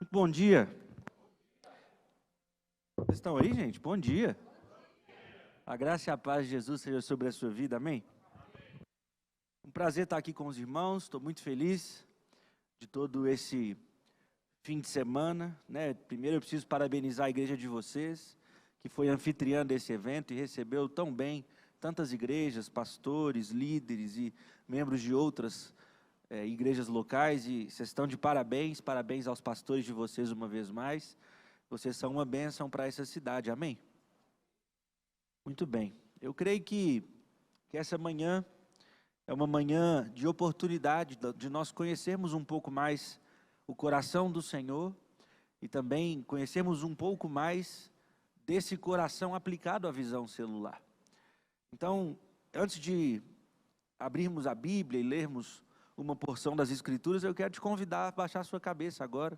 Muito bom dia. Vocês estão aí, gente? Bom dia. A graça e a paz de Jesus seja sobre a sua vida, amém? Um prazer estar aqui com os irmãos, estou muito feliz de todo esse fim de semana, né? Primeiro eu preciso parabenizar a igreja de vocês, que foi anfitriã desse evento e recebeu tão bem tantas igrejas, pastores, líderes e membros de outras igrejas locais, e vocês estão de parabéns, parabéns aos pastores de vocês uma vez mais, vocês são uma bênção para essa cidade, amém? Muito bem, eu creio que essa manhã é uma manhã de oportunidade de nós conhecermos um pouco mais o coração do Senhor e também conhecermos um pouco mais desse coração aplicado à visão celular. Então, antes de abrirmos a Bíblia e lermos uma porção das Escrituras, eu quero te convidar a baixar a sua cabeça agora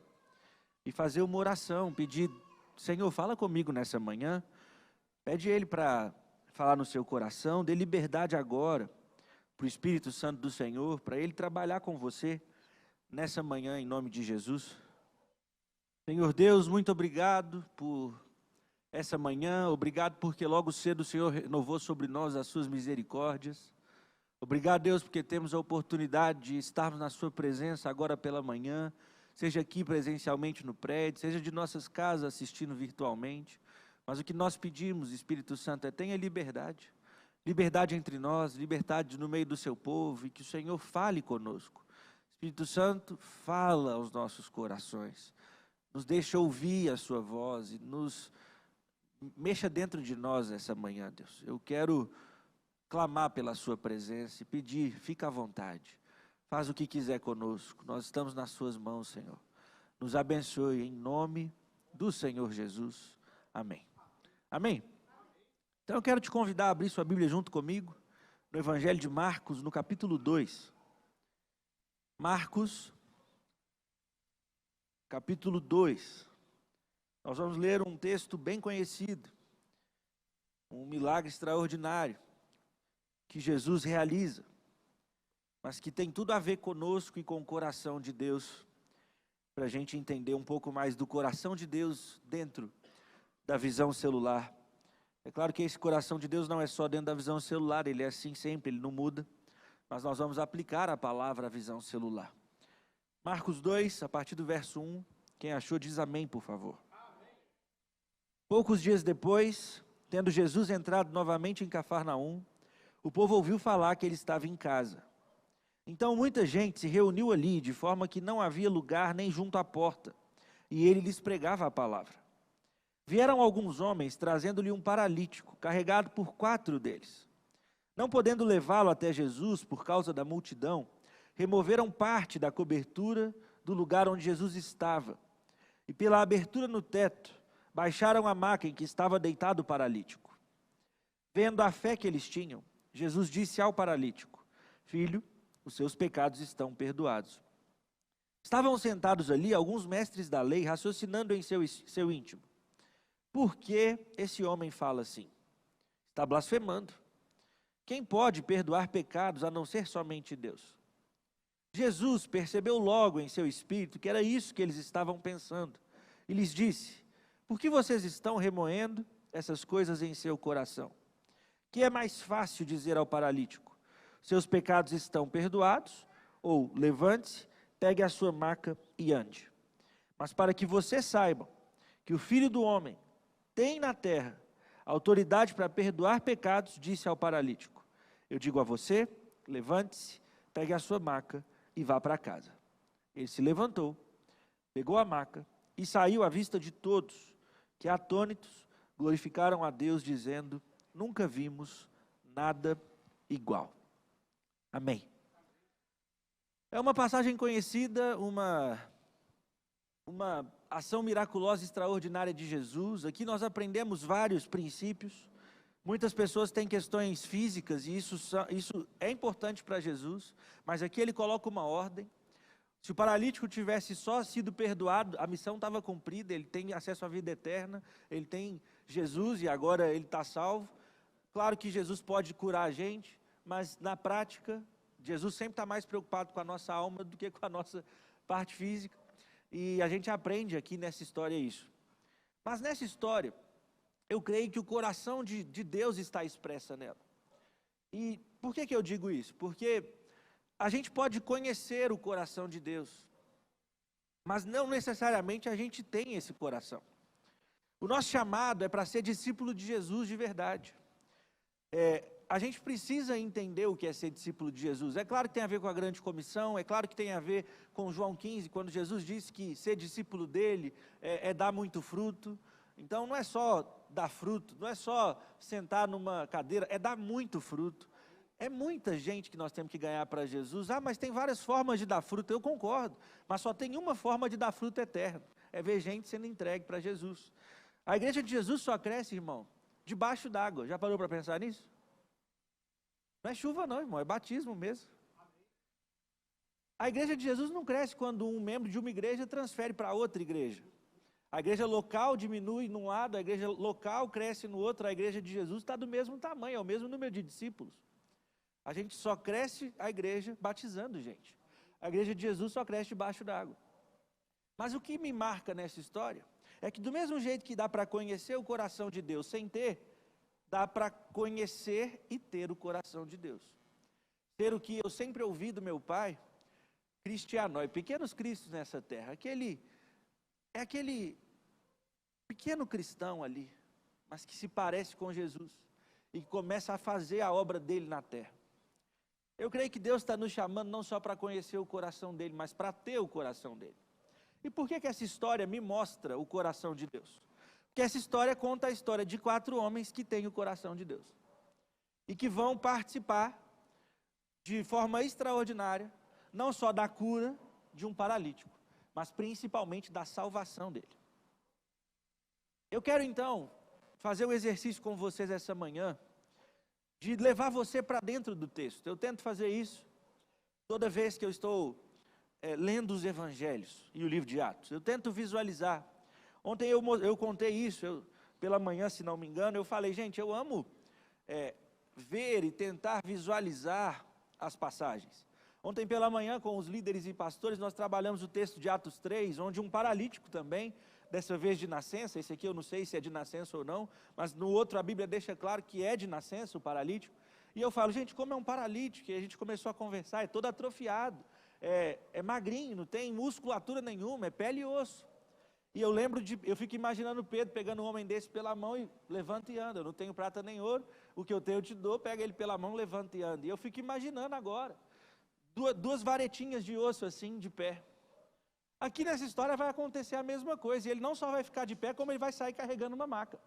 e fazer uma oração, pedir, Senhor, fala comigo nessa manhã, pede Ele para falar no seu coração, dê liberdade agora para o Espírito Santo do Senhor, para Ele trabalhar com você nessa manhã, em nome de Jesus. Senhor Deus, muito obrigado por essa manhã, obrigado porque logo cedo o Senhor renovou sobre nós as suas misericórdias. Obrigado, Deus, porque temos a oportunidade de estarmos na sua presença agora pela manhã, seja aqui presencialmente no prédio, seja de nossas casas assistindo virtualmente. Mas o que nós pedimos, Espírito Santo, é tenha liberdade. Liberdade entre nós, liberdade no meio do seu povo, e que o Senhor fale conosco. Espírito Santo, fala aos nossos corações, nos deixa ouvir a sua voz e nos mexa dentro de nós essa manhã, Deus. Eu quero clamar pela sua presença e pedir, fica à vontade, faz o que quiser conosco, nós estamos nas suas mãos, Senhor. Nos abençoe em nome do Senhor Jesus, amém. Amém? Então eu quero te convidar a abrir sua Bíblia junto comigo, no Evangelho de Marcos, no capítulo 2. Marcos, capítulo 2. Nós vamos ler um texto bem conhecido, um milagre extraordinário que Jesus realiza, mas que tem tudo a ver conosco e com o coração de Deus, para a gente entender um pouco mais do coração de Deus dentro da visão celular. É claro que esse coração de Deus não é só dentro da visão celular, ele é assim sempre, ele não muda, mas nós vamos aplicar a palavra à visão celular. Marcos 2, a partir do verso 1, quem achou diz amém, por favor. Amém. Poucos dias depois, tendo Jesus entrado novamente em Cafarnaum, o povo ouviu falar que ele estava em casa. Então muita gente se reuniu ali, de forma que não havia lugar nem junto à porta, e ele lhes pregava a palavra. Vieram alguns homens trazendo-lhe um paralítico, carregado por 4 deles. Não podendo levá-lo até Jesus por causa da multidão, removeram parte da cobertura do lugar onde Jesus estava, e pela abertura no teto, baixaram a maca em que estava deitado o paralítico. Vendo a fé que eles tinham, Jesus disse ao paralítico: Filho, os seus pecados estão perdoados. Estavam sentados ali alguns mestres da lei, raciocinando em seu íntimo. Por que esse homem fala assim? Está blasfemando. Quem pode perdoar pecados a não ser somente Deus? Jesus percebeu logo em seu espírito que era isso que eles estavam pensando, e lhes disse: Por que vocês estão remoendo essas coisas em seu coração? Que é mais fácil dizer ao paralítico: seus pecados estão perdoados, ou levante-se, pegue a sua maca e ande. Mas para que vocês saibam que o Filho do Homem tem na terra autoridade para perdoar pecados, disse ao paralítico: eu digo a você, levante-se, pegue a sua maca e vá para casa. Ele se levantou, pegou a maca e saiu à vista de todos, que atônitos glorificaram a Deus, dizendo: nunca vimos nada igual. Amém. É uma passagem conhecida, uma ação miraculosa extraordinária de Jesus. Aqui nós aprendemos vários princípios. Muitas pessoas têm questões físicas e isso é importante para Jesus, mas aqui ele coloca uma ordem. Se o paralítico tivesse só sido perdoado, a missão estava cumprida, ele tem acesso à vida eterna, ele tem Jesus e agora ele está salvo. Claro que Jesus pode curar a gente, mas na prática, Jesus sempre está mais preocupado com a nossa alma do que com a nossa parte física. E a gente aprende aqui nessa história isso. Mas nessa história, eu creio que o coração de Deus está expresso nela. E por que eu digo isso? Porque a gente pode conhecer o coração de Deus, mas não necessariamente a gente tem esse coração. O nosso chamado é para ser discípulo de Jesus de verdade. A gente precisa entender o que é ser discípulo de Jesus. É claro que tem a ver com a grande comissão, é claro que tem a ver com João 15, quando Jesus disse que ser discípulo dele é dar muito fruto. Então não é só dar fruto, não é só sentar numa cadeira, é dar muito fruto. É muita gente que nós temos que ganhar para Jesus. Mas tem várias formas de dar fruto, eu concordo. Mas só tem uma forma de dar fruto eterno, é ver gente sendo entregue para Jesus. A igreja de Jesus só cresce, irmão, debaixo d'água. Já parou para pensar nisso? Não é chuva não, irmão, é batismo mesmo. A igreja de Jesus não cresce quando um membro de uma igreja transfere para outra igreja. A igreja local diminui num lado, a igreja local cresce no outro. A igreja de Jesus está do mesmo tamanho, é o mesmo número de discípulos. A gente só cresce a igreja batizando gente. A igreja de Jesus só cresce debaixo d'água. Mas o que me marca nessa história é que do mesmo jeito que dá para conhecer o coração de Deus sem ter, dá para conhecer e ter o coração de Deus. Ter o que eu sempre ouvi do meu pai, Cristianói, pequenos cristos nessa terra. É aquele pequeno cristão ali, mas que se parece com Jesus e que começa a fazer a obra dele na terra. Eu creio que Deus está nos chamando não só para conhecer o coração dele, mas para ter o coração dele. E por que essa história me mostra o coração de Deus? Porque essa história conta a história de 4 homens que têm o coração de Deus. E que vão participar de forma extraordinária, não só da cura de um paralítico, mas principalmente da salvação dele. Eu quero então fazer um exercício com vocês essa manhã, de levar você para dentro do texto. Eu tento fazer isso toda vez que eu estou lendo os evangelhos e o livro de Atos. Eu tento visualizar. Ontem eu contei isso, pela manhã, se não me engano, eu falei, gente, eu amo ver e tentar visualizar as passagens. Ontem pela manhã, com os líderes e pastores, nós trabalhamos o texto de Atos 3, onde um paralítico também, dessa vez de nascença, esse aqui eu não sei se é de nascença ou não, mas no outro a Bíblia deixa claro que é de nascença o paralítico. E eu falo, gente, como é um paralítico? E a gente começou a conversar, é todo atrofiado, é magrinho, não tem musculatura nenhuma, é pele e osso. E eu fico imaginando Pedro pegando um homem desse pela mão e levanta e anda. Eu não tenho prata nem ouro, o que eu tenho eu te dou, pega ele pela mão, levanta e anda. E eu fico imaginando agora, duas varetinhas de osso assim, de pé. Aqui nessa história vai acontecer a mesma coisa, e ele não só vai ficar de pé, como ele vai sair carregando uma maca.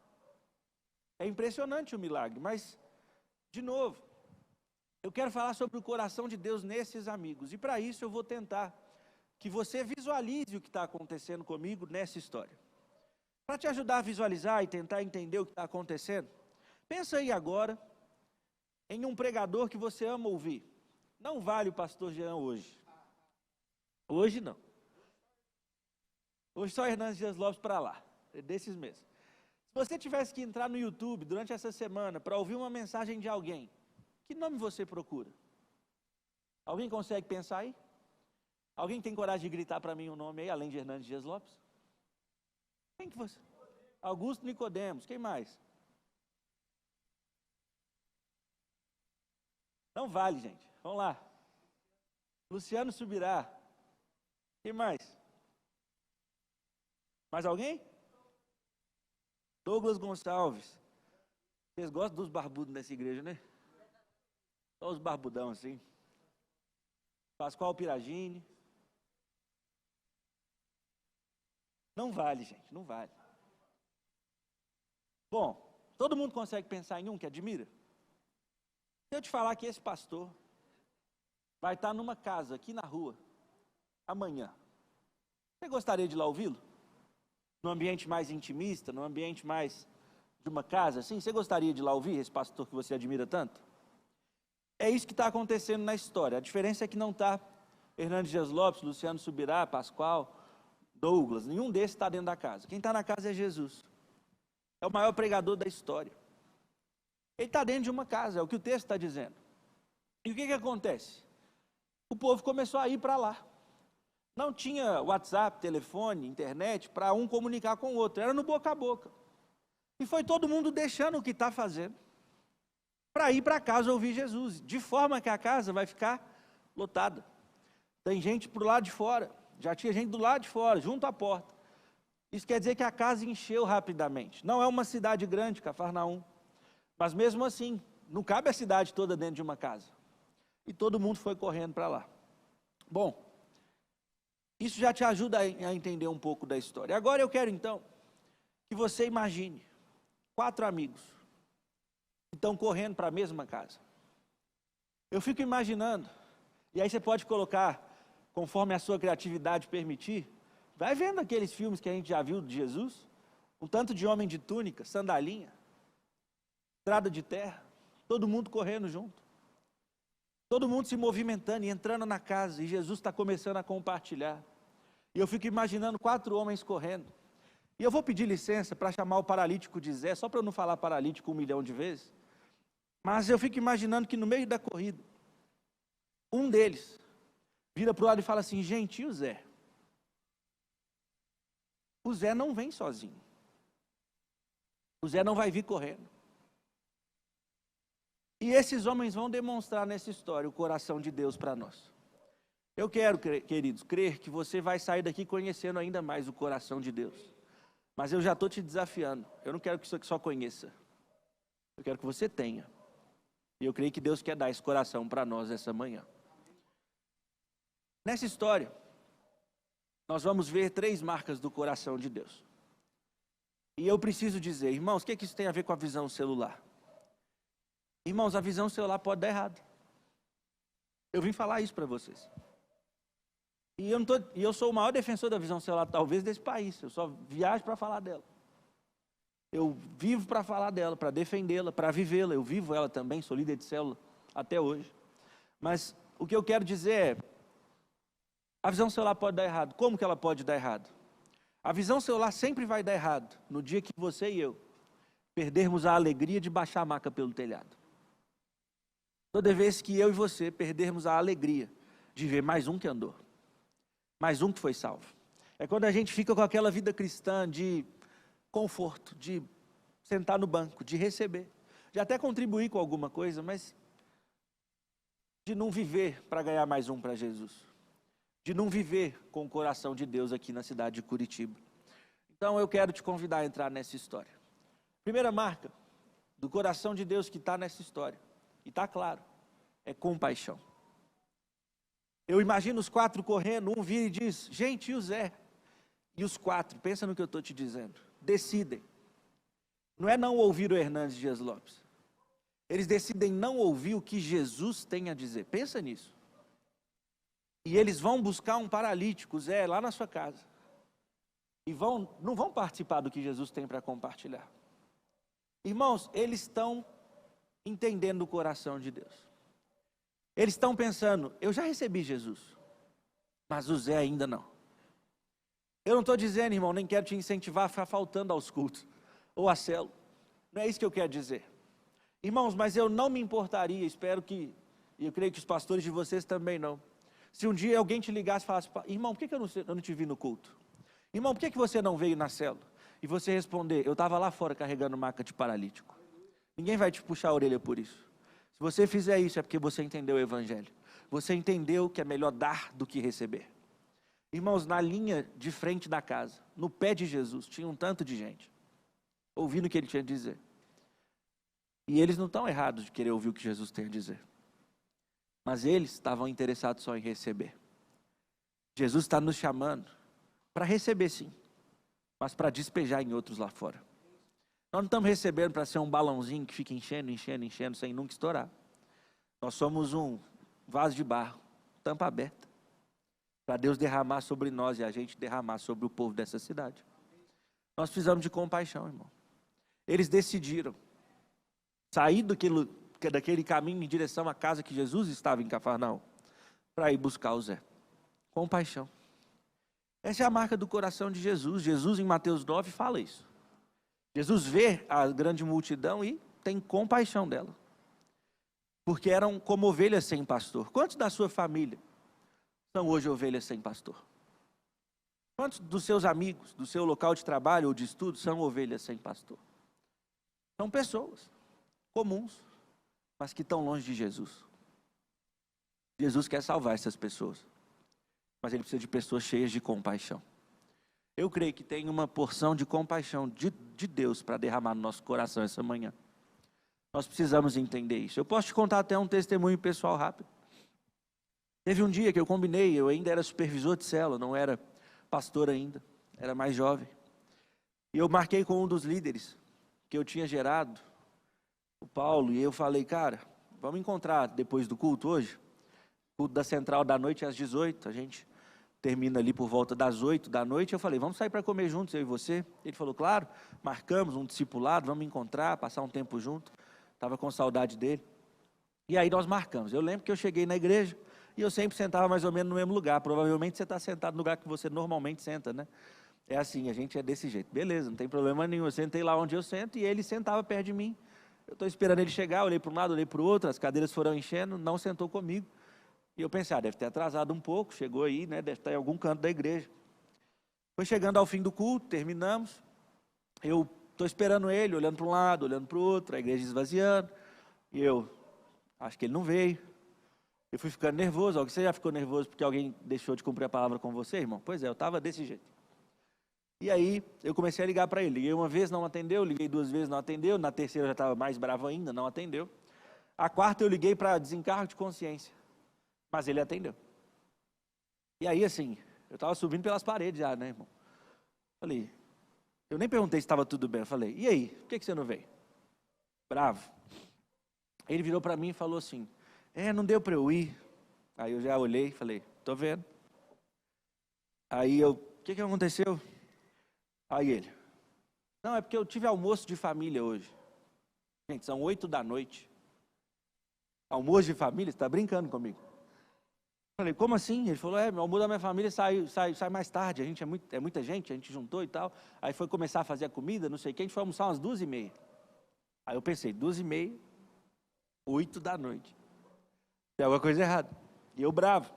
É impressionante o milagre, mas, de novo, eu quero falar sobre o coração de Deus nesses amigos, e para isso eu vou tentar que você visualize o que está acontecendo comigo nessa história. Para te ajudar a visualizar e tentar entender o que está acontecendo, pensa aí agora em um pregador que você ama ouvir. Não vale o pastor Jean hoje. Hoje não. Hoje só Hernandes Dias Lopes para lá, é desses mesmos. Se você tivesse que entrar no YouTube durante essa semana para ouvir uma mensagem de alguém, que nome você procura? Alguém consegue pensar aí? Alguém tem coragem de gritar para mim um nome aí, além de Hernandes Dias Lopes? Quem que você? Augusto Nicodemos, quem mais? Não vale, gente, vamos lá. Luciano Subirá. Quem mais? Mais alguém? Douglas Gonçalves. Vocês gostam dos barbudos nessa igreja, né? Só os barbudão assim. Pascoal Piragini. Não vale, gente, não vale. Bom, todo mundo consegue pensar em um que admira? Se eu te falar que esse pastor vai estar numa casa aqui na rua, amanhã, você gostaria de ir lá ouvi-lo? Num ambiente mais intimista, num ambiente mais de uma casa, assim? Você gostaria de ir lá ouvir esse pastor que você admira tanto? É isso que está acontecendo na história. A diferença é que não está Hernandes Dias Lopes, Luciano Subirá, Pascoal, Douglas, nenhum desses está dentro da casa. Quem está na casa é Jesus. É o maior pregador da história. Ele está dentro de uma casa, é o que o texto está dizendo. E o que acontece? O povo começou a ir para lá. Não tinha WhatsApp, telefone, internet para um comunicar com o outro, era no boca a boca. E foi todo mundo deixando o que está fazendo para ir para casa ouvir Jesus, de forma que a casa vai ficar lotada. Tem gente para o lado de fora, já tinha gente do lado de fora, junto à porta. Isso quer dizer que a casa encheu rapidamente. Não é uma cidade grande, Cafarnaum, mas mesmo assim, não cabe a cidade toda dentro de uma casa. E todo mundo foi correndo para lá. Bom, isso já te ajuda a entender um pouco da história. Agora eu quero então que você imagine 4 amigos que estão correndo para a mesma casa. Eu fico imaginando, e aí você pode colocar, conforme a sua criatividade permitir, vai vendo aqueles filmes que a gente já viu de Jesus, um tanto de homem de túnica, sandalinha, estrada de terra, todo mundo correndo junto. Todo mundo se movimentando e entrando na casa, e Jesus está começando a compartilhar. E eu fico imaginando 4 homens correndo. E eu vou pedir licença para chamar o paralítico de Zé, só para eu não falar paralítico 1 milhão de vezes. Mas eu fico imaginando que no meio da corrida, um deles vira para o lado e fala assim: gente, e o Zé? O Zé não vem sozinho. O Zé não vai vir correndo. E esses homens vão demonstrar nessa história o coração de Deus para nós. Eu quero, queridos, crer que você vai sair daqui conhecendo ainda mais o coração de Deus. Mas eu já estou te desafiando. Eu não quero que você só conheça. Eu quero que você tenha. E eu creio que Deus quer dar esse coração para nós essa manhã. Nessa história, nós vamos ver 3 marcas do coração de Deus. E eu preciso dizer, irmãos, o que isso tem a ver com a visão celular? Irmãos, a visão celular pode dar errado. Eu vim falar isso para vocês. E eu sou o maior defensor da visão celular, talvez, desse país. Eu só viajo para falar dela. Eu vivo para falar dela, para defendê-la, para vivê-la. Eu vivo ela também, sou líder de célula até hoje. Mas o que eu quero dizer é, a visão celular pode dar errado. Como que ela pode dar errado? A visão celular sempre vai dar errado no dia que você e eu perdermos a alegria de baixar a maca pelo telhado. Toda vez que eu e você perdermos a alegria de ver mais um que andou, mais um que foi salvo. É quando a gente fica com aquela vida cristã de conforto, de sentar no banco, de receber, de até contribuir com alguma coisa, mas de não viver para ganhar mais um para Jesus. De não viver com o coração de Deus aqui na cidade de Curitiba. Então eu quero te convidar a entrar nessa história. Primeira marca do coração de Deus que está nessa história, e está claro, é compaixão. Eu imagino os 4 correndo, um vira e diz: gente, e o Zé? E os 4, pensa no que eu estou te dizendo, decidem. Não é não ouvir o Hernandes Dias Lopes. Eles decidem não ouvir o que Jesus tem a dizer. Pensa nisso. E eles vão buscar um paralítico, Zé, lá na sua casa. E não vão participar do que Jesus tem para compartilhar. Irmãos, eles estão entendendo o coração de Deus. Eles estão pensando: eu já recebi Jesus, mas o Zé ainda não. Eu não estou dizendo, irmão, nem quero te incentivar a ficar faltando aos cultos, ou à célula. Não é isso que eu quero dizer. Irmãos, mas eu não me importaria, espero que, e eu creio que os pastores de vocês também não, se um dia alguém te ligasse e falasse: irmão, por que eu não te vi no culto? Irmão, por que você não veio na célula? E você responder: eu estava lá fora carregando maca de paralítico. Ninguém vai te puxar a orelha por isso. Se você fizer isso é porque você entendeu o evangelho. Você entendeu que é melhor dar do que receber. Irmãos, na linha de frente da casa, no pé de Jesus, tinha um tanto de gente ouvindo o que ele tinha a dizer. E eles não estão errados de querer ouvir o que Jesus tem a dizer. Mas eles estavam interessados só em receber. Jesus está nos chamando para receber, sim, mas para despejar em outros lá fora. Nós não estamos recebendo para ser um balãozinho que fica enchendo, enchendo, enchendo, sem nunca estourar. Nós somos um vaso de barro, tampa aberta, para Deus derramar sobre nós e a gente derramar sobre o povo dessa cidade. Nós precisamos de compaixão, irmão. Eles decidiram sair daquele caminho em direção à casa que Jesus estava em Cafarnaum, para ir buscar o Zé. Compaixão. Essa é a marca do coração de Jesus. Jesus em Mateus 9 fala isso. Jesus vê a grande multidão e tem compaixão dela. Porque eram como ovelhas sem pastor. Quantos da sua família são hoje ovelhas sem pastor? Quantos dos seus amigos, do seu local de trabalho ou de estudo, são ovelhas sem pastor? São pessoas comuns, mas que estão longe de Jesus. Jesus quer salvar essas pessoas, mas ele precisa de pessoas cheias de compaixão. Eu creio que tem uma porção de compaixão de Deus para derramar no nosso coração essa manhã. Nós precisamos entender isso. Eu posso te contar até um testemunho pessoal rápido. Teve um dia que eu combinei, eu ainda era supervisor de célula, não era pastor ainda, era mais jovem. E eu marquei com um dos líderes que eu tinha gerado, o Paulo, e eu falei, cara, vamos encontrar depois do culto hoje. Culto da Central da noite às 18, a gente termina ali por volta das 8 da noite. Eu falei, vamos sair para comer juntos, eu e você? Ele falou, claro, marcamos um discipulado, vamos encontrar, passar um tempo junto. Estava com saudade dele. E aí nós marcamos. Eu lembro que eu cheguei na igreja e eu sempre sentava mais ou menos no mesmo lugar. Provavelmente você está sentado no lugar que você normalmente senta, né? É assim, a gente é desse jeito. Beleza, não tem problema nenhum. Eu sentei lá onde eu sento e ele sentava perto de mim. Eu estou esperando ele chegar, olhei para um lado, olhei para o outro, as cadeiras foram enchendo, não sentou comigo. E eu pensei, deve ter atrasado um pouco, chegou aí, né? Deve estar em algum canto da igreja. Foi chegando ao fim do culto, terminamos. Eu estou esperando ele, olhando para um lado, olhando para o outro, a igreja esvaziando. E eu, acho que ele não veio. Eu fui ficando nervoso. Você já ficou nervoso porque alguém deixou de cumprir a palavra com você, irmão? Pois é, eu estava desse jeito. E aí, eu comecei a ligar para ele. Liguei uma vez, não atendeu. Liguei 2 vezes, não atendeu. Na terceira eu já estava mais bravo ainda, não atendeu. A quarta eu liguei para desencargo de consciência. Mas ele atendeu. E aí, assim, eu estava subindo pelas paredes já, né, irmão? Falei, eu nem perguntei se estava tudo bem. Eu falei, e aí, por que você não veio? Bravo. Ele virou para mim e falou assim, não deu para eu ir. Aí eu já olhei e falei, tô vendo. Aí eu, o que aconteceu? Aí ele, não, é porque eu tive almoço de família hoje. Gente, são 8 da noite. Almoço de família? Você está brincando comigo? Falei, como assim? Ele falou, o almoço da minha família sai mais tarde, a gente é muita gente, a gente juntou e tal. Aí foi começar a fazer a comida, não sei o que, a gente foi almoçar umas 2h30. Aí eu pensei, 2h30, 8 da noite. Tem alguma coisa errada. E eu bravo.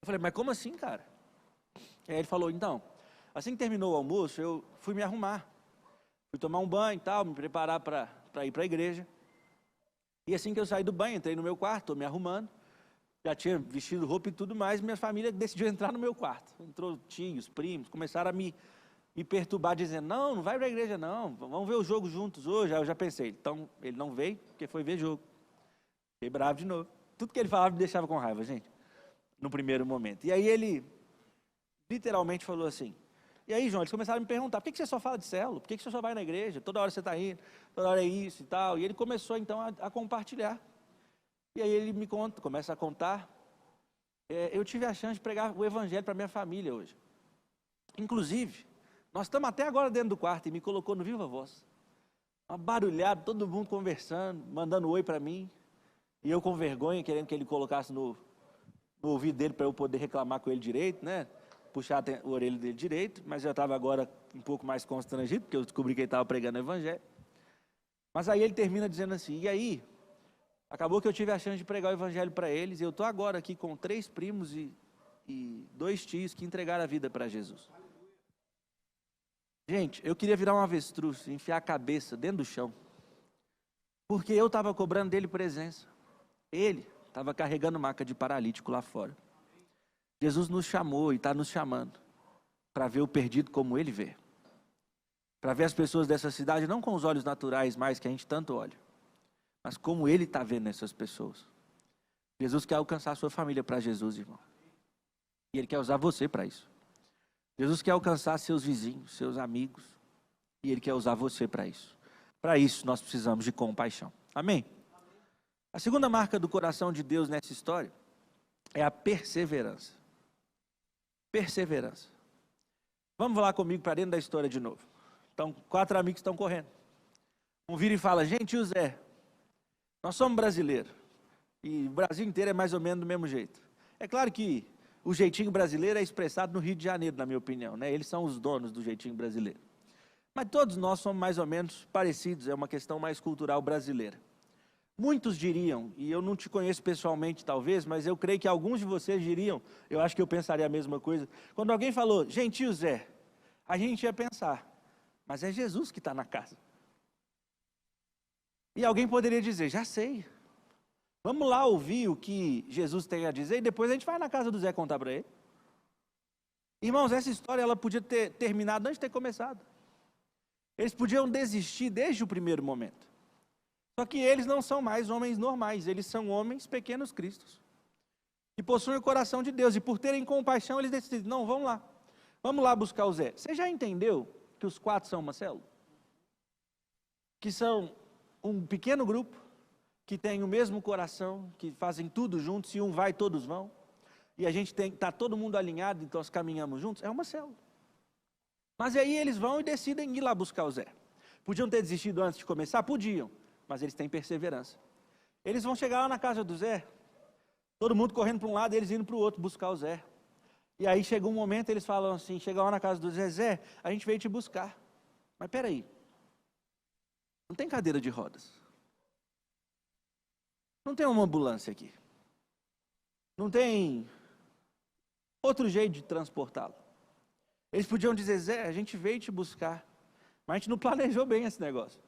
Eu falei, mas como assim, cara? Aí ele falou, então, assim que terminou o almoço, eu fui me arrumar. Fui tomar um banho e tal, me preparar para ir para a igreja. E assim que eu saí do banho, entrei no meu quarto, estou me arrumando. Já tinha vestido roupa e tudo mais, minha família decidiu entrar no meu quarto. Entrou tios, primos, começaram a me perturbar, dizendo, não vai para a igreja não, vamos ver o jogo juntos hoje. Aí eu já pensei, então ele não veio porque foi ver jogo. Fiquei bravo de novo. Tudo que ele falava me deixava com raiva, gente, no primeiro momento. E aí ele literalmente falou assim, e aí, João, eles começaram a me perguntar, por que você só fala de célula? Por que você só vai na igreja? Toda hora você está indo, toda hora é isso e tal. E ele começou então a compartilhar. E aí ele começa a contar, eu tive a chance de pregar o evangelho para minha família hoje. Inclusive, nós estamos até agora dentro do quarto e me colocou no Viva Voz. Uma barulhada, todo mundo conversando, mandando oi para mim. E eu com vergonha, querendo que ele colocasse no ouvido dele para eu poder reclamar com ele direito, né? Puxar a orelha dele direito, mas eu estava agora um pouco mais constrangido, porque eu descobri que ele estava pregando o evangelho. Mas aí ele termina dizendo assim, e aí, acabou que eu tive a chance de pregar o evangelho para eles, e eu estou agora aqui com 3 primos e 2 tios que entregaram a vida para Jesus. Gente, eu queria virar um avestruz, enfiar a cabeça dentro do chão, porque eu estava cobrando dele presença. Ele estava carregando maca de paralítico lá fora. Jesus nos chamou e está nos chamando para ver o perdido como ele vê. Para ver as pessoas dessa cidade não com os olhos naturais mais que a gente tanto olha, mas como ele está vendo essas pessoas. Jesus quer alcançar a sua família para Jesus, irmão. E ele quer usar você para isso. Jesus quer alcançar seus vizinhos, seus amigos. E ele quer usar você para isso. Para isso nós precisamos de compaixão. Amém? A segunda marca do coração de Deus nessa história é a perseverança. Perseverança. Vamos lá comigo para dentro da história de novo. Então, 4 amigos estão correndo. Um vira e fala, gente, o Zé, nós somos brasileiros. E o Brasil inteiro é mais ou menos do mesmo jeito. É claro que o jeitinho brasileiro é expressado no Rio de Janeiro, na minha opinião, né? Eles são os donos do jeitinho brasileiro. Mas todos nós somos mais ou menos parecidos, é uma questão mais cultural brasileira. Muitos diriam, e eu não te conheço pessoalmente talvez, mas eu creio que alguns de vocês diriam, eu acho que eu pensaria a mesma coisa. Quando alguém falou, gentil Zé, a gente ia pensar, mas é Jesus que está na casa. E alguém poderia dizer, já sei, vamos lá ouvir o que Jesus tem a dizer e depois a gente vai na casa do Zé contar para ele. Irmãos, essa história ela podia ter terminado antes de ter começado. Eles podiam desistir desde o primeiro momento. Só que eles não são mais homens normais, eles são homens pequenos cristos. E possuem o coração de Deus. E por terem compaixão, eles decidem, não, vamos lá buscar o Zé. Você já entendeu que os 4 são uma célula? Que são um pequeno grupo, que tem o mesmo coração, que fazem tudo juntos, se um vai, todos vão. E a gente está todo mundo alinhado, então nós caminhamos juntos, é uma célula. Mas aí eles vão e decidem ir lá buscar o Zé. Podiam ter desistido antes de começar? Podiam. Mas eles têm perseverança. Eles vão chegar lá na casa do Zé, todo mundo correndo para um lado e eles indo para o outro buscar o Zé. E aí chega um momento, eles falam assim, chega lá na casa do Zé, Zé, a gente veio te buscar. Mas peraí, não tem cadeira de rodas. Não tem uma ambulância aqui. Não tem outro jeito de transportá-lo. Eles podiam dizer, Zé, a gente veio te buscar, mas a gente não planejou bem esse negócio.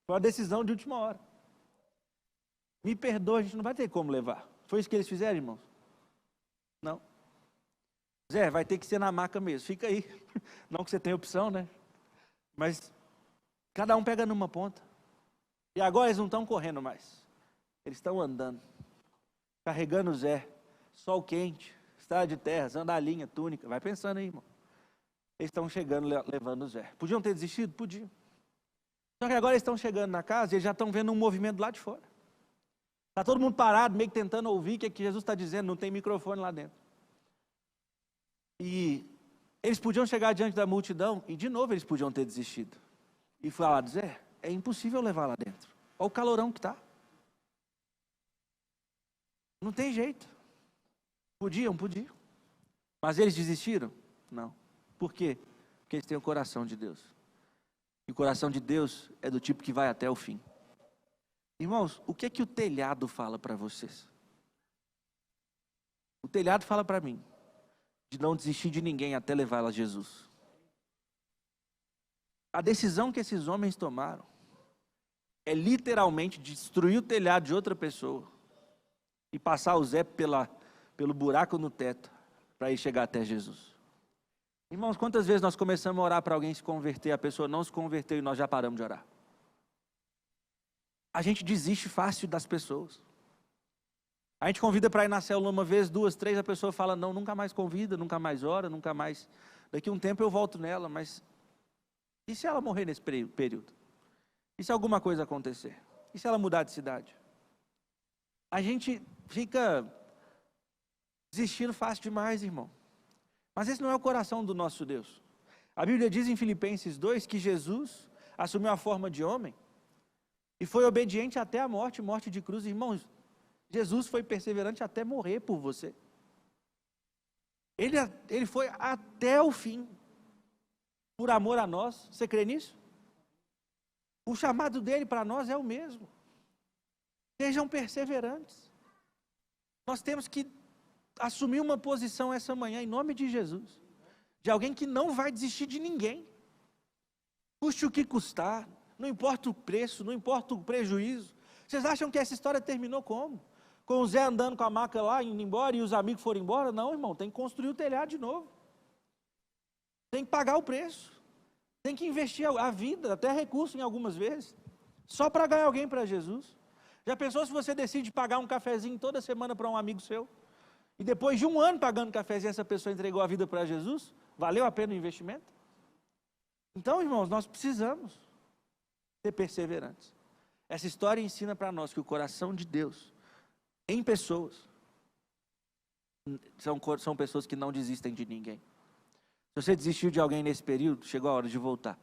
Foi uma decisão de última hora. Me perdoa, a gente não vai ter como levar. Foi isso que eles fizeram, irmãos? Não. Zé, vai ter que ser na maca mesmo, fica aí. Não que você tenha opção, né? Mas cada um pega numa ponta. E agora eles não estão correndo mais. Eles estão andando. Carregando o Zé. Sol quente, estrada de terra, sandalinha, túnica. Vai pensando aí, irmão. Eles estão chegando, levando o Zé. Podiam ter desistido? Podiam. Só que agora eles estão chegando na casa e eles já estão vendo um movimento lá de fora. Está todo mundo parado, meio que tentando ouvir o que, é que Jesus está dizendo, não tem microfone lá dentro. E eles podiam chegar diante da multidão e de novo eles podiam ter desistido. E falar, Zé, é impossível levar lá dentro. Olha o calorão que está. Não tem jeito. Podiam. Mas eles desistiram? Não. Por quê? Porque eles têm o coração de Deus. E o coração de Deus é do tipo que vai até o fim. Irmãos, o que é que o telhado fala para vocês? O telhado fala para mim de não desistir de ninguém até levá-la a Jesus. A decisão que esses homens tomaram é literalmente destruir o telhado de outra pessoa e passar o Zé pelo buraco no teto para ir chegar até Jesus. Irmãos, quantas vezes nós começamos a orar para alguém se converter, a pessoa não se converteu e nós já paramos de orar? A gente desiste fácil das pessoas. A gente convida para ir na célula uma vez, 2, 3, a pessoa fala, não, nunca mais convida, nunca mais ora, nunca mais. Daqui a um tempo eu volto nela, mas e se ela morrer nesse período? E se alguma coisa acontecer? E se ela mudar de cidade? A gente fica desistindo fácil demais, irmão. Mas esse não é o coração do nosso Deus. A Bíblia diz em Filipenses 2 que Jesus assumiu a forma de homem e foi obediente até a morte de cruz. Irmãos, Jesus foi perseverante até morrer por você. Ele foi até o fim, por amor a nós. Você crê nisso? O chamado dele para nós é o mesmo. Sejam perseverantes. Nós temos que assumir uma posição essa manhã, em nome de Jesus, de alguém que não vai desistir de ninguém, custe o que custar, não importa o preço, não importa o prejuízo. Vocês acham que essa história terminou como? Com o Zé andando com a maca lá, indo embora, e os amigos foram embora? Não, irmão, tem que construir o telhado de novo, tem que pagar o preço, tem que investir a vida, até recurso em algumas vezes, só para ganhar alguém para Jesus. Já pensou se você decide pagar um cafezinho toda semana para um amigo seu? E depois de 1 ano pagando cafezinho, essa pessoa entregou a vida para Jesus? Valeu a pena o investimento? Então, irmãos, nós precisamos ser perseverantes. Essa história ensina para nós que o coração de Deus, em pessoas, são pessoas que não desistem de ninguém. Se você desistiu de alguém nesse período, chegou a hora de voltar.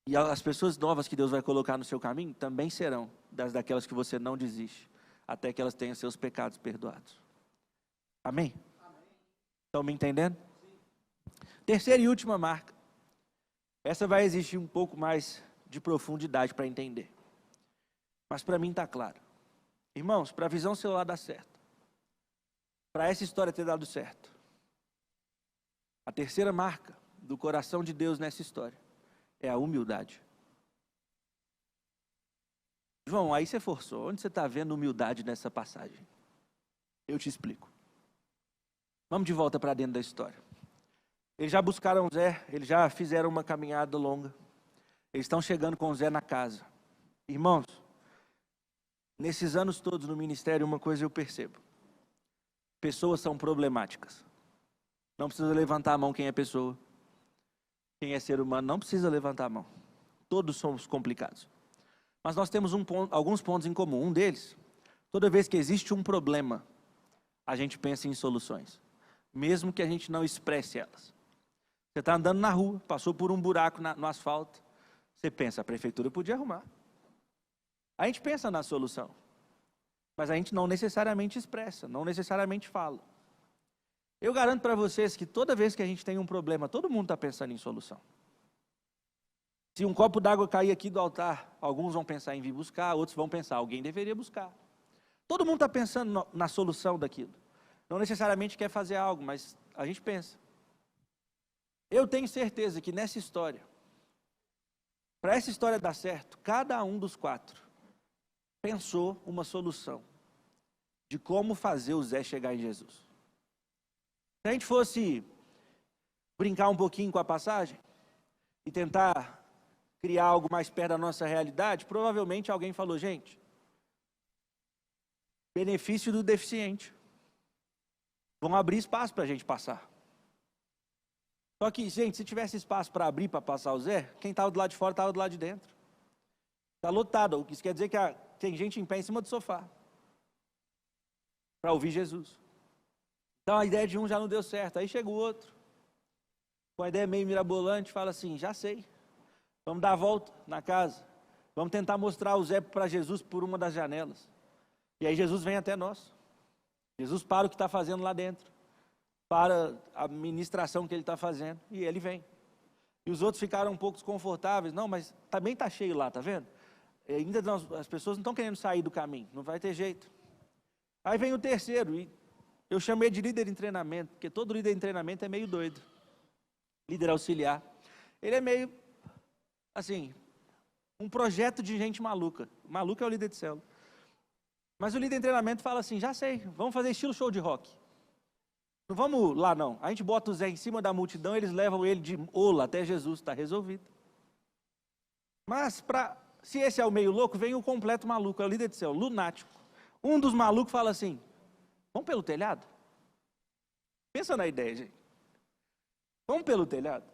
E as pessoas novas que Deus vai colocar no seu caminho, também serão daquelas que você não desiste, até que elas tenham seus pecados perdoados. Amém? Estão me entendendo? Terceira e última marca. Essa vai exigir um pouco mais de profundidade para entender. Mas para mim está claro. Irmãos, para a visão celular dar certo, para essa história ter dado certo, a terceira marca do coração de Deus nessa história é a humildade. João, aí você forçou. Onde você está vendo humildade nessa passagem? Eu te explico. Vamos de volta para dentro da história. Eles já buscaram Zé, eles já fizeram uma caminhada longa. Eles estão chegando com Zé na casa. Irmãos, nesses anos todos no ministério, uma coisa eu percebo. Pessoas são problemáticas. Não precisa levantar a mão quem é pessoa. Quem é ser humano não precisa levantar a mão. Todos somos complicados. Mas nós temos alguns pontos em comum. Um deles, toda vez que existe um problema, a gente pensa em soluções. Mesmo que a gente não expresse elas. Você está andando na rua, passou por um buraco no asfalto. Você pensa, a prefeitura podia arrumar. A gente pensa na solução. Mas a gente não necessariamente expressa, não necessariamente fala. Eu garanto para vocês que toda vez que a gente tem um problema, todo mundo está pensando em solução. Se um copo d'água cair aqui do altar, alguns vão pensar em vir buscar, outros vão pensar, alguém deveria buscar. Todo mundo está pensando na solução daquilo. Não necessariamente quer fazer algo, mas a gente pensa. Eu tenho certeza que nessa história, para essa história dar certo, cada um dos 4 pensou uma solução de como fazer o Zé chegar em Jesus. Se a gente fosse brincar um pouquinho com a passagem e tentar criar algo mais perto da nossa realidade, provavelmente alguém falou, gente, benefício do deficiente. Vão abrir espaço para a gente passar. Só que, gente, se tivesse espaço para abrir, para passar o Zé, quem estava do lado de fora estava do lado de dentro. Está lotado. Isso quer dizer que tem gente em pé em cima do sofá para ouvir Jesus. Então a ideia de um já não deu certo. Aí chega o outro, com a ideia meio mirabolante, fala assim, já sei. Vamos dar a volta na casa. Vamos tentar mostrar o Zé para Jesus por uma das janelas. E aí Jesus vem até nós. Jesus para o que está fazendo lá dentro. Para a ministração que ele está fazendo. E ele vem. E os outros ficaram um pouco desconfortáveis. Não, mas também está cheio lá, tá vendo? E ainda as pessoas não estão querendo sair do caminho. Não vai ter jeito. Aí vem o terceiro. E eu chamei de líder em treinamento. Porque todo líder em treinamento é meio doido. Líder auxiliar. Ele é meio, assim, um projeto de gente maluca. Maluco é o líder de célula. Mas o líder em treinamento fala assim, já sei, vamos fazer estilo show de rock. Não vamos lá não, a gente bota o Zé em cima da multidão, eles levam ele de ola até Jesus, está resolvido. Mas, se esse é o meio louco, vem o completo maluco, é o líder de célula, lunático. Um dos malucos fala assim, vamos pelo telhado? Pensa na ideia, gente. Vamos pelo telhado?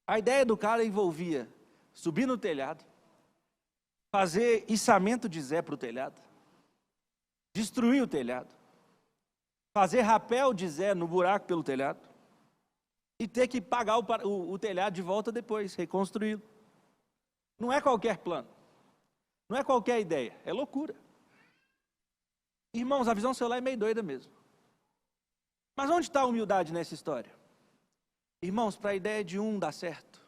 A ideia do cara envolvia subir no telhado, fazer içamento de Zé para o telhado, destruir o telhado, fazer rapel de Zé no buraco pelo telhado e ter que pagar o telhado de volta depois, reconstruí-lo. Não é qualquer plano, não é qualquer ideia, é loucura. Irmãos, a visão celular é meio doida mesmo. Mas onde está a humildade nessa história? Irmãos, para a ideia de um dar certo,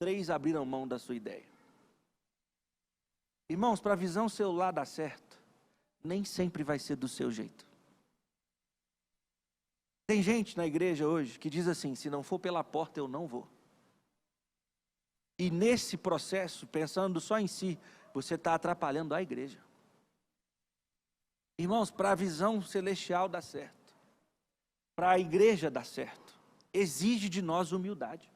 3 abriram mão da sua ideia. Irmãos, para a visão celular dar certo, nem sempre vai ser do seu jeito. Tem gente na igreja hoje que diz assim, se não for pela porta eu não vou. E nesse processo, pensando só em si, você está atrapalhando a igreja. Irmãos, para a visão celestial dar certo, para a igreja dar certo, exige de nós humildade.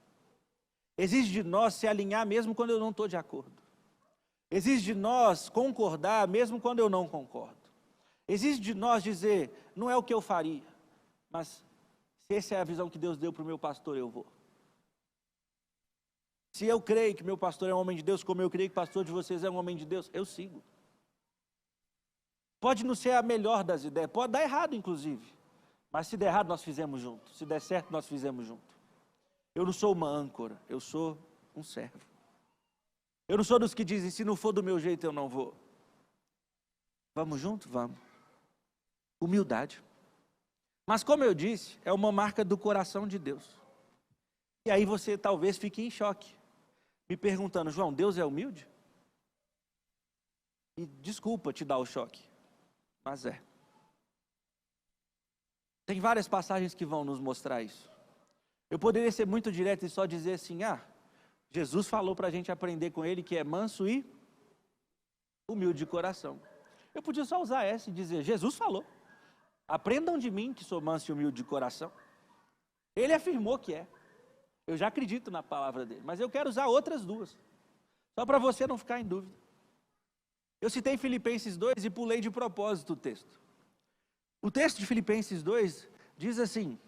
Exige de nós se alinhar mesmo quando eu não estou de acordo. Exige de nós concordar mesmo quando eu não concordo. Exige de nós dizer, não é o que eu faria, mas se essa é a visão que Deus deu para o meu pastor, eu vou. Se eu creio que meu pastor é um homem de Deus, como eu creio que o pastor de vocês é um homem de Deus, eu sigo. Pode não ser a melhor das ideias, pode dar errado inclusive, mas se der errado nós fizemos junto, se der certo nós fizemos junto. Eu não sou uma âncora, eu sou um servo. Eu não sou dos que dizem, se não for do meu jeito eu não vou. Vamos junto? Vamos. Humildade. Mas como eu disse, é uma marca do coração de Deus. E aí você talvez fique em choque, me perguntando, João, Deus é humilde? E desculpa te dar o choque, mas é. Tem várias passagens que vão nos mostrar isso. Eu poderia ser muito direto e só dizer assim, Jesus falou para a gente aprender com ele que é manso e humilde de coração. Eu podia só usar essa e dizer, Jesus falou, aprendam de mim que sou manso e humilde de coração. Ele afirmou que é. Eu já acredito na palavra dele, mas eu quero usar outras duas, só para você não ficar em dúvida. Eu citei Filipenses 2 e pulei de propósito o texto. O texto de Filipenses 2 diz assim,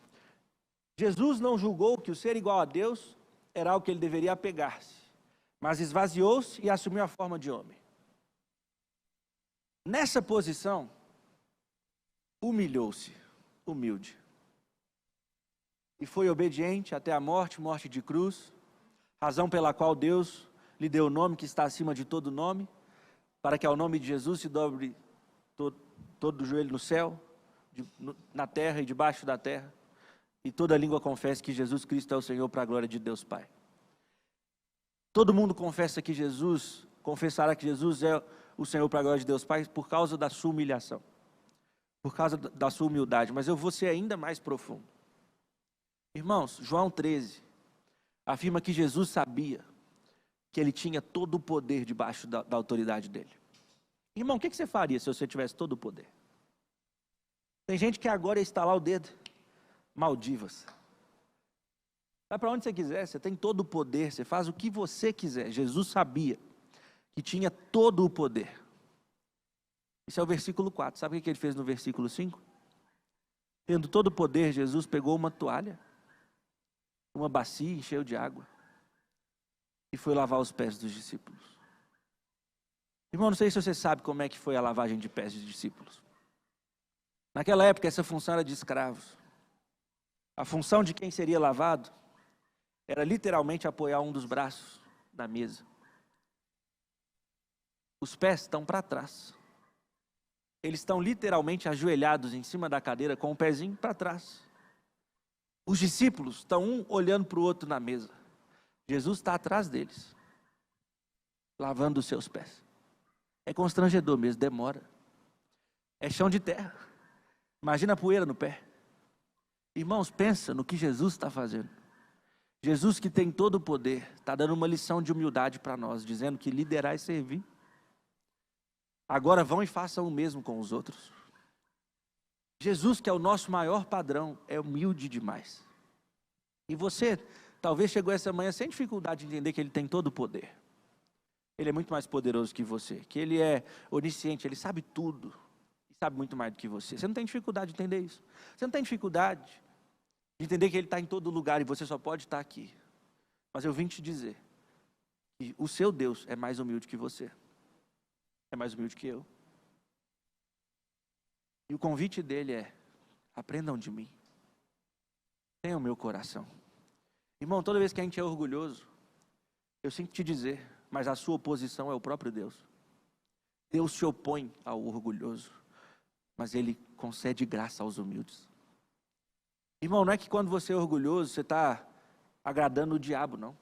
Jesus não julgou que o ser igual a Deus era algo que ele deveria apegar-se, mas esvaziou-se e assumiu a forma de homem. Nessa posição, humilhou-se, humilde. E foi obediente até a morte, morte de cruz, razão pela qual Deus lhe deu o nome que está acima de todo nome, para que ao nome de Jesus se dobre todo o joelho no céu, na terra e debaixo da terra, e toda língua confesse que Jesus Cristo é o Senhor para a glória de Deus Pai. Todo mundo confessará que Jesus é o Senhor para a glória de Deus Pai por causa da sua humilhação, por causa da sua humildade, mas eu vou ser ainda mais profundo. Irmãos, João 13 afirma que Jesus sabia que ele tinha todo o poder debaixo da autoridade dele. Irmão, o que você faria se você tivesse todo o poder? Tem gente que agora ia estalar o dedo. Maldivas. Vai para onde você quiser, você tem todo o poder, você faz o que você quiser. Jesus sabia que tinha todo o poder. Esse é o versículo 4. Sabe o que ele fez no versículo 5? Tendo todo o poder, Jesus pegou uma toalha, uma bacia, encheu de água e foi lavar os pés dos discípulos. Irmão, não sei se você sabe como é que foi a lavagem de pés dos discípulos. Naquela época, essa função era de escravos. A função de quem seria lavado era literalmente apoiar um dos braços da mesa. Os pés estão para trás. Eles estão literalmente ajoelhados em cima da cadeira com o pezinho para trás. Os discípulos estão um olhando para o outro na mesa. Jesus está atrás deles, lavando os seus pés. É constrangedor mesmo, demora. É chão de terra. Imagina a poeira no pé. Irmãos, pensa no que Jesus está fazendo. Jesus, que tem todo o poder, está dando uma lição de humildade para nós, dizendo que liderar é servir. Agora vão e façam o mesmo com os outros. Jesus, que é o nosso maior padrão, é humilde demais. E você, talvez chegou essa manhã sem dificuldade de entender que Ele tem todo o poder. Ele é muito mais poderoso que você, que Ele é onisciente, Ele sabe tudo. E sabe muito mais do que você. Você não tem dificuldade de entender isso. Você não tem dificuldade de entender que Ele está em todo lugar e você só pode estar aqui. Mas eu vim te dizer que o seu Deus é mais humilde que você. É mais humilde que eu. E o convite dele é, aprendam de mim. Tenham o meu coração. Irmão, toda vez que a gente é orgulhoso, eu sinto te dizer, mas a sua oposição é o próprio Deus. Deus se opõe ao orgulhoso, mas Ele concede graça aos humildes. Irmão, não é que quando você é orgulhoso, você está agradando o diabo, não.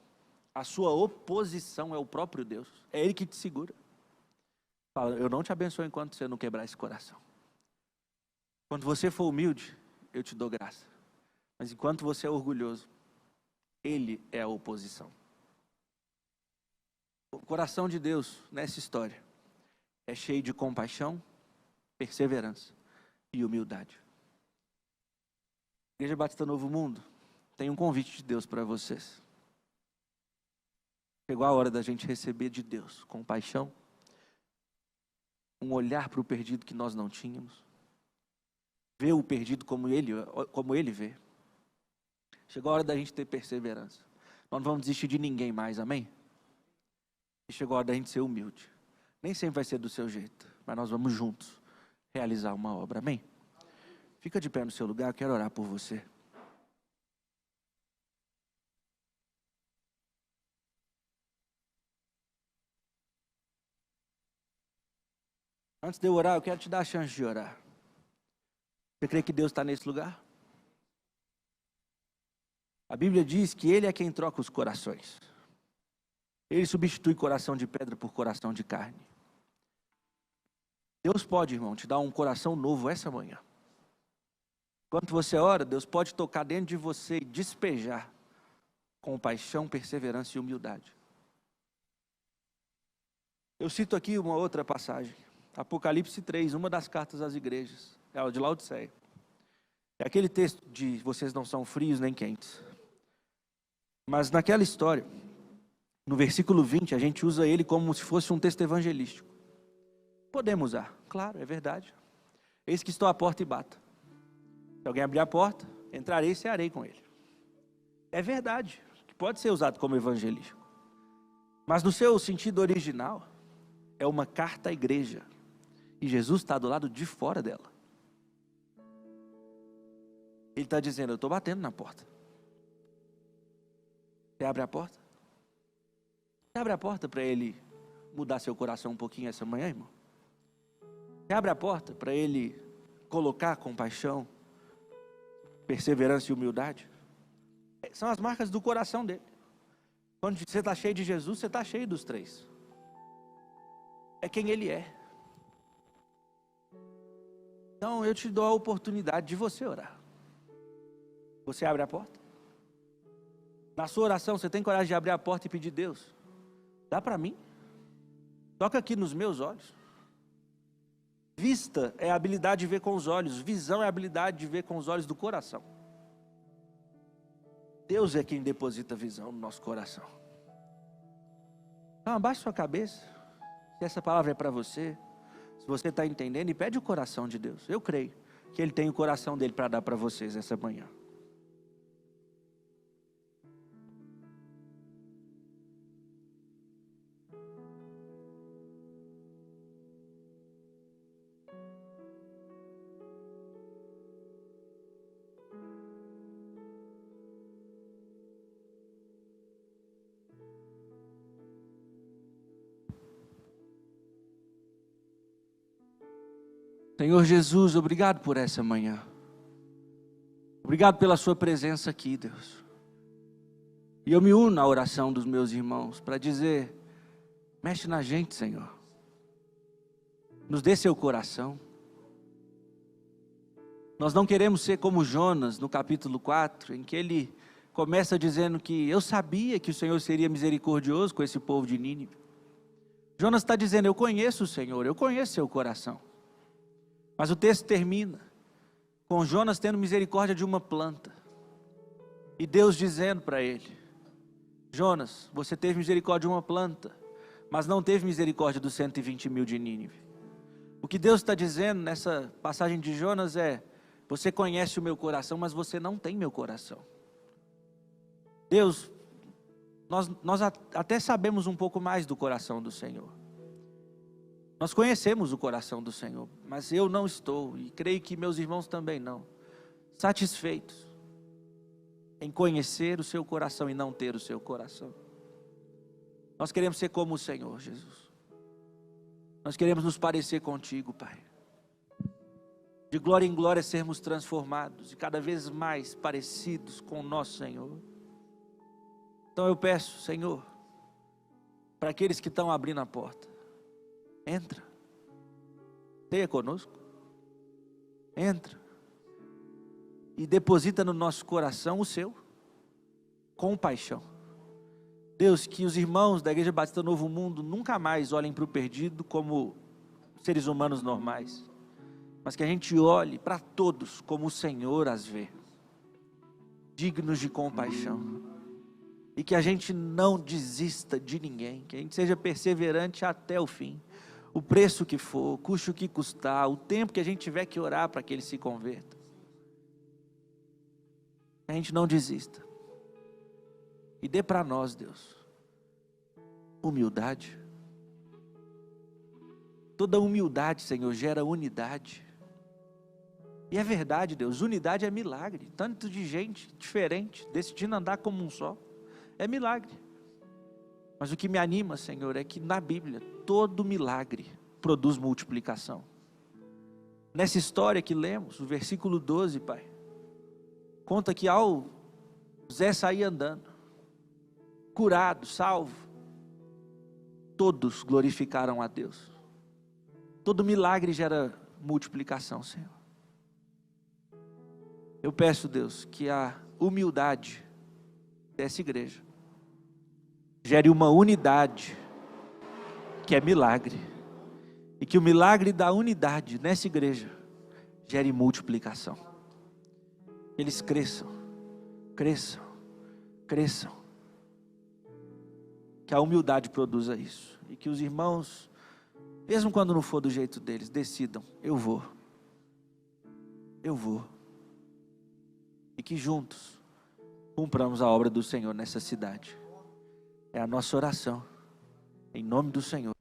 A sua oposição é o próprio Deus. É Ele que te segura. Fala, eu não te abençoo enquanto você não quebrar esse coração. Quando você for humilde, eu te dou graça. Mas enquanto você é orgulhoso, Ele é a oposição. O coração de Deus, nessa história, é cheio de compaixão, perseverança e humildade. Igreja Batista Novo Mundo tem um convite de Deus para vocês. Chegou a hora da gente receber de Deus compaixão, um olhar para o perdido que nós não tínhamos, ver o perdido como ele vê. Chegou a hora da gente ter perseverança. Nós não vamos desistir de ninguém mais, amém? E chegou a hora da gente ser humilde. Nem sempre vai ser do seu jeito, mas nós vamos juntos realizar uma obra, amém? Fica de pé no seu lugar, eu quero orar por você. Antes de eu orar, eu quero te dar a chance de orar. Você crê que Deus está nesse lugar? A Bíblia diz que Ele é quem troca os corações. Ele substitui coração de pedra por coração de carne. Deus pode, irmão, te dar um coração novo essa manhã. Enquanto você ora, Deus pode tocar dentro de você e despejar compaixão, perseverança e humildade. Eu cito aqui uma outra passagem, Apocalipse 3, uma das cartas às igrejas, é a de Laodiceia. É aquele texto de vocês não são frios nem quentes. Mas naquela história, no versículo 20, a gente usa ele como se fosse um texto evangelístico. Podemos usar, claro, é verdade. Eis que estou à porta e bato. Se alguém abrir a porta, entrarei e cearei com ele. É verdade, que pode ser usado como evangelístico. Mas no seu sentido original, é uma carta à igreja. E Jesus está do lado de fora dela. Ele está dizendo, eu estou batendo na porta. Você abre a porta? Você abre a porta para ele mudar seu coração um pouquinho essa manhã, irmão? Você abre a porta para ele colocar compaixão, perseverança e humildade? São as marcas do coração dele. Quando você está cheio de Jesus, você está cheio dos três. É quem ele é. Então eu te dou a oportunidade de você orar. Você abre a porta? Na sua oração, você tem coragem de abrir a porta e pedir, Deus, dá para mim? Toca aqui nos meus olhos. Vista é a habilidade de ver com os olhos. Visão é a habilidade de ver com os olhos do coração. Deus é quem deposita visão no nosso coração. Então abaixe sua cabeça. Se essa palavra é para você, se você está entendendo, e pede o coração de Deus. Eu creio que Ele tem o coração dele para dar para vocês essa manhã. Senhor Jesus, obrigado por essa manhã. Obrigado pela sua presença aqui, Deus. E eu me uno à oração dos meus irmãos para dizer, mexe na gente, Senhor. Nos dê seu coração. Nós não queremos ser como Jonas no capítulo 4, em que ele começa dizendo que eu sabia que o Senhor seria misericordioso com esse povo de Nínive. Jonas está dizendo, eu conheço o Senhor, eu conheço seu coração. Mas o texto termina com Jonas tendo misericórdia de uma planta. E Deus dizendo para ele, Jonas, você teve misericórdia de uma planta, mas não teve misericórdia dos 120 mil de Nínive. O que Deus está dizendo nessa passagem de Jonas é, você conhece o meu coração, mas você não tem meu coração. Deus, nós até sabemos um pouco mais do coração do Senhor. Nós conhecemos o coração do Senhor, mas eu não estou, e creio que meus irmãos também não, satisfeitos em conhecer o seu coração e não ter o seu coração. Nós queremos ser como o Senhor, Jesus. Nós queremos nos parecer contigo, Pai. De glória em glória sermos transformados e cada vez mais parecidos com o nosso Senhor. Então eu peço, Senhor, para aqueles que estão abrindo a porta, entra, tenha conosco, entra e deposita no nosso coração o seu, compaixão. Deus, que os irmãos da Igreja Batista Novo Mundo nunca mais olhem para o perdido como seres humanos normais, mas que a gente olhe para todos como o Senhor as vê, dignos de compaixão, e que a gente não desista de ninguém, que a gente seja perseverante até o fim. O preço que for, custe o que custar, o tempo que a gente tiver que orar para que ele se converta. A gente não desista. E dê para nós, Deus, humildade. Toda humildade, Senhor, gera unidade. E é verdade, Deus, unidade é milagre. Tanto de gente diferente, decidindo andar como um só, é milagre. Mas o que me anima, Senhor, é que na Bíblia, todo milagre produz multiplicação. Nessa história que lemos, o versículo 12, Pai, conta que ao Zé sair andando, curado, salvo, todos glorificaram a Deus. Todo milagre gera multiplicação, Senhor. Eu peço, Deus, que a humildade dessa igreja gere uma unidade, que é milagre. E que o milagre da unidade nessa igreja gere multiplicação. Eles cresçam, cresçam, cresçam. Que a humildade produza isso. E que os irmãos, mesmo quando não for do jeito deles, decidam: eu vou. Eu vou. E que juntos cumpramos a obra do Senhor nessa cidade. É a nossa oração. Em nome do Senhor.